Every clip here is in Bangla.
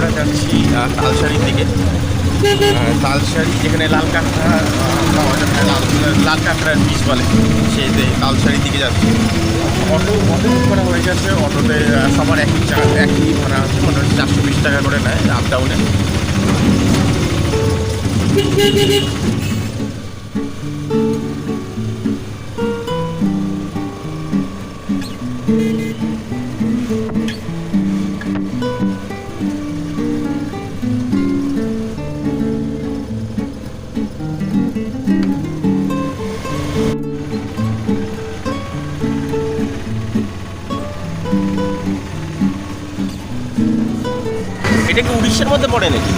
আমরা যাচ্ছি তালসারির দিকে। তালসারি যেখানে লাল কাঁকড়া পাওয়া যায়, লাল কাঁকড়ার বীজ বলে, সেই তালসারির দিকে যাচ্ছি। অটো বুক করা হয়ে গেছে। অটোতে সবার একই ভাড়া আছে, মোটামুটি 420 টাকা করে নেয় আপ ডাউনে। এটা কি উড়িষ্যার মধ্যে পড়ে নাকি?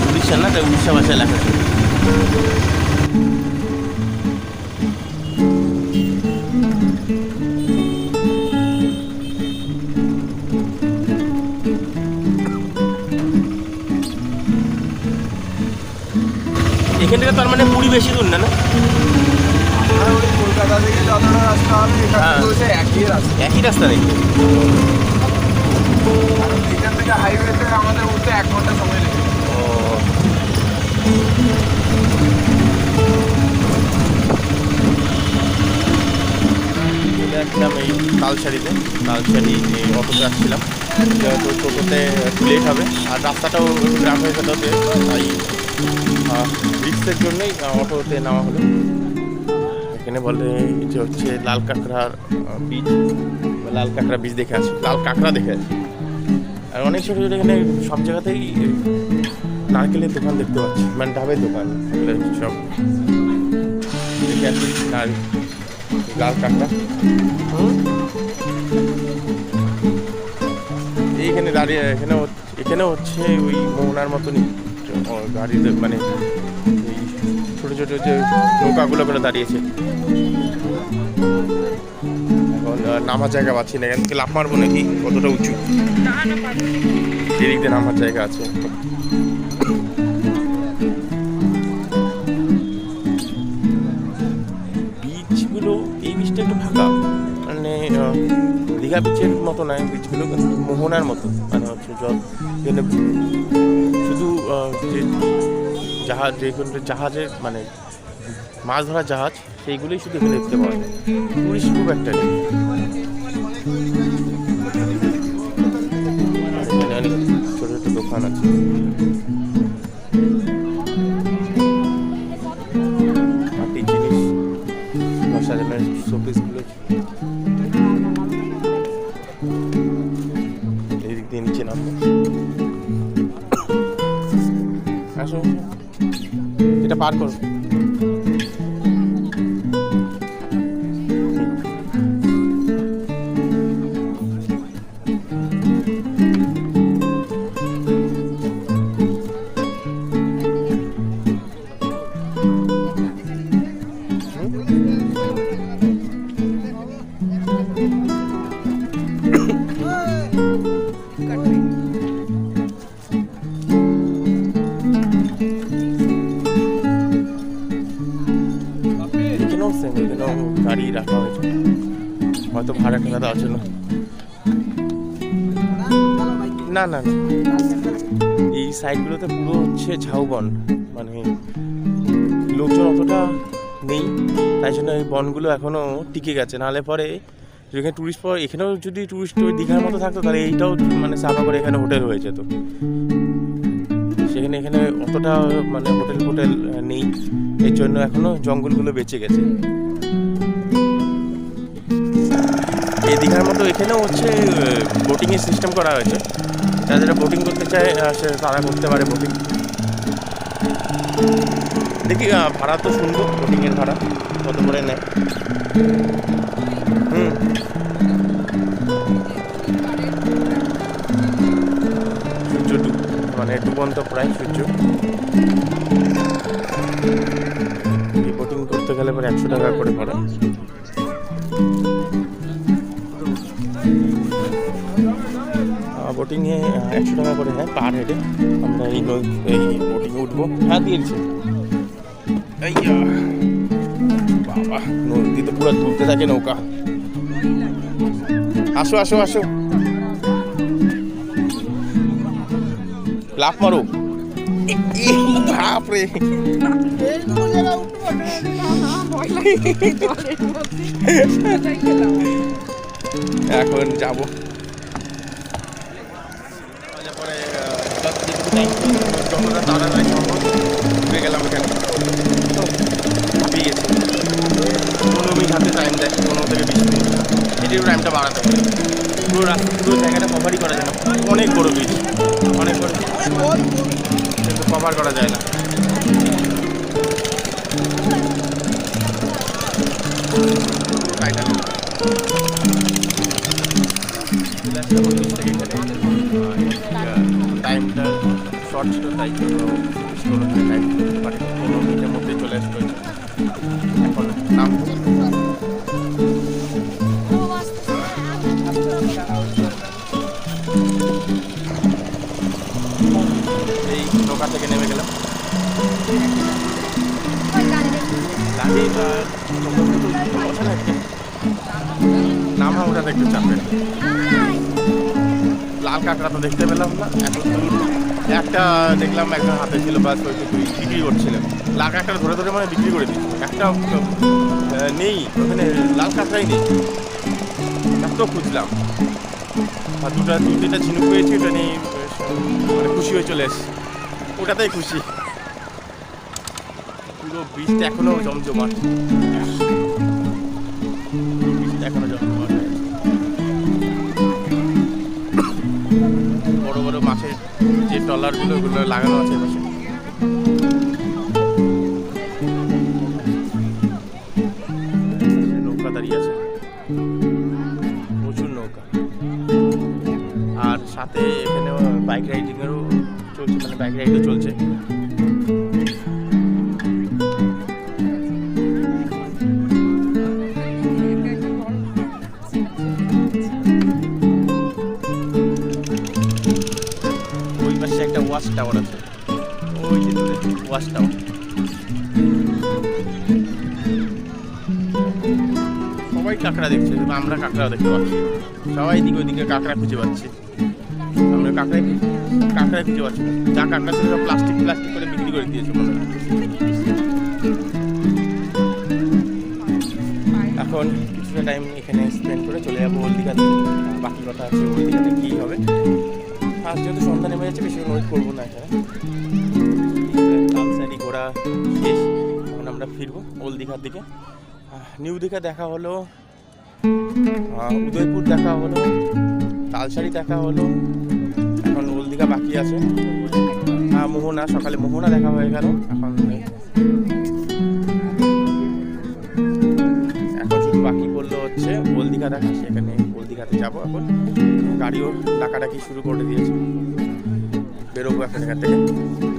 উড়িষ্যার না, তাই উড়িষ্যা ভাষায় লেখা আছে। এখান থেকে তার মানে পুরী বেশি দূর না? না, কলকাতা থেকে যতটা রাস্তা হবে একই রাস্তা। একই রাস্তা নাকি? এখান থেকে হাইওয়েতে আমাদের উঠতে 1 ঘন্টা সময় লেগে। আসলাম এই তালসারিতে। তালসারি অটোতে আসছিলাম, যেহেতু টোটোতে লেট হবে আর রাস্তাটাও গ্রাম হয়ে যেতে হবে, তাই রিক্সের জন্যই অটোতে নেওয়া হলো। এখানে বলে যে হচ্ছে লাল কাঁকড়ার বীজ, লাল কাঁকড়া বীজ দেখে আসি, লাল কাঁকড়া দেখে আসি। আর অনেক ছোটো ছোটো এখানে সব জায়গাতেই নারকেলের দোকান দেখতে পাচ্ছি, মানে ডাবের দোকান, সব দেখে আসি। আর লাল কাঁকড়া এইখানে দাঁড়িয়ে, এখানে হচ্ছে ওই মোহনার মতনই গাড়িতে, মানে এই ছোটো ছোটো যে নৌকাগুলো করে দাঁড়িয়েছে। এখন নামার জায়গা পাচ্ছি না, এখান থেকে লাফ মারবো নাকি, কতটা উঁচু, এদিক দিয়ে নামার জায়গা আছে। বীজগুলো, এই বীজটা একটু ফাঁকা, মানে দীঘা বিচের মতো নয় বীজগুলো, কিন্তু মোহনার মতো, মানে হচ্ছে শুধু যে জাহাজ, জাহাজের মানে মাছ ধরার জাহাজ, সেইগুলোই শুধু এখানে দেখতে পাওয়া যায়, টুরিস্ট খুব একটা নেই। এখানে অনেক ছোটো ছোটো দোকান আছে। মাটির জিনিস, সাজানোর শোপিসগুলো এদিক দিয়ে নিচে নামবো। আসো, এটা পার করো। গাড়ি রাখা হয়েছে, হয়তো ভাড়া টাকা দেওয়ার জন্য। না না, এই সাইডগুলোতে পুরো হচ্ছে ঝাউবন, মানে লোকজন অতটা নেই, তাই জন্য এই বনগুলো এখনও টিকে গেছে। নাহলে পরে যেখানে টুরিস্ট, এখানেও যদি টুরিস্ট ওই দীঘার মতো থাকতো, তাহলে এইটাও মানে সাফা করে এখানে হোটেল হয়ে যেত। সেখানে এখানে অতটা মানে হোটেল নেই, এর জন্য এখনও জঙ্গলগুলো বেঁচে গেছে। এই দীঘার মতো এখানেও হচ্ছে বোটিংয়ের সিস্টেম করা হয়েছে, যারা বোটিং করতে চায় তারা করতে পারে বোটিং। দেখি ভাড়া তো শুনবো, বোটিংয়ের ভাড়া কত করে নেয়। সূর্য মানে ডুবন্ত প্রায় সূর্য। এই বোটিং করতে গেলে পরে 100 টাকা করে ভাড়া। বোটিংয়ে 100 টাকা করে, হ্যাঁ, পার হেডে। আমরা এই বোটিংয়ে উঠবো। হ্যাঁ, দিয়েছি। বাবা, নদীতে পুরো তুলতে থাকে নৌকা। আসো আসো আসো। লাফ মারো। বাপরে, এখন যাবো পরে যতটা তাড়াতাড়ি সম্ভব ঘুরে গেলাম এখানে। হাঁপিয়ে গেছি, 15 মিনিট হাতে টাইম দেয়, 15 থেকে 20 মিনিট। এটির টাইমটা বাড়াতে হবে। পুরো জায়গাটা কভারই করা যায় না, অনেক বড় ব্রিজ, অনেক বড়, কিন্তু কভার করা যায় না। টাইমটা শর্ট ছিল, তাই জন্য টাইম 15 মিনিটের মধ্যে চলে আসতে হয়েছে। এখন নাম এই নৌকা থেকে নেমে গেলাম। গাড়ি নামা ওটা দেখতে চাপে। লাল কাঁকড়া তো দেখতে পেলাম না, এখন একটা দেখলাম একজন হাতে ছিল, বাস ওইটুকুই বিক্রি করছিলেন। লাল কাঁকড়া ধরে ধরে মানে বিক্রি করে দিচ্ছি, একটা নেই ওখানে, লাল কাঁকড়াই নেই। এত খুঁজলাম, আর দুটা ঝিনুক পেয়েছি, ওটা নিয়ে মানে খুশি হয়ে চলে এসেছি, ওটাতেই খুশি। পুরো বীজটা এখনো জমজমাট, এখনো জমজমাট। বড় বড় মাছের যে ট্রলারগুলো, ওগুলো লাগানো আছে পাশে। নৌকা দাঁড়িয়ে আছে, প্রচুর নৌকা। আর সাথে এখানে বাইক রাইডিংয়েরও চলছে, মানে বাইক রাইডও চলছে। ওই পাশে একটা ওয়াচ টাওয়ার আছে, ওই যে ওয়াচ টাওয়ার। সবাই কাঁকড়া দেখছে, আমরা কাঁকড়াও দেখতে পাচ্ছি। সবাই দিকে ওইদিকে কাঁকড়া খুঁজে পাচ্ছি, আমরা কাঁকড়াই খুঁজে পাচ্ছি। যা কাঁকড়া ছিল সব প্লাস্টিক করে বিক্রি করে দিয়েছে মনে হয়। এখন কিছুটা টাইম এখানে স্পেন্ড করে চলে যাবো ওল্ড দীঘাতে। বাকি কথা আছে ওল্ড দীঘাতে কী হবে। ফার্স্ট যেহেতু সন্ধ্যা নেমে যাচ্ছে, বেশি ওয়েট করবো না এখানে। লালসারি ঘোরা শেষ, এখন আমরা ফিরবো ওল্ড দীঘার দিকে। নিউ দীঘা দেখা হলো, উদয়পুর দেখা হলো, তালসারি দেখা হলো, এখন ওল্ড দীঘা বাকি আছে। মোহনা, সকালে মোহনা দেখা হয়ে গেল। এখন শুধু বাকি করলো হচ্ছে ওল্ড দীঘা দেখা, সেখানে ওল্ড দীঘাতে যাবো। এখন গাড়িও ডাকাডাকি শুরু করে দিয়েছে, বেরোবো এখন এখান থেকে।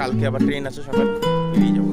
কালকে আবার ট্রেন আছে সকালে, বেরিয়ে যাবো।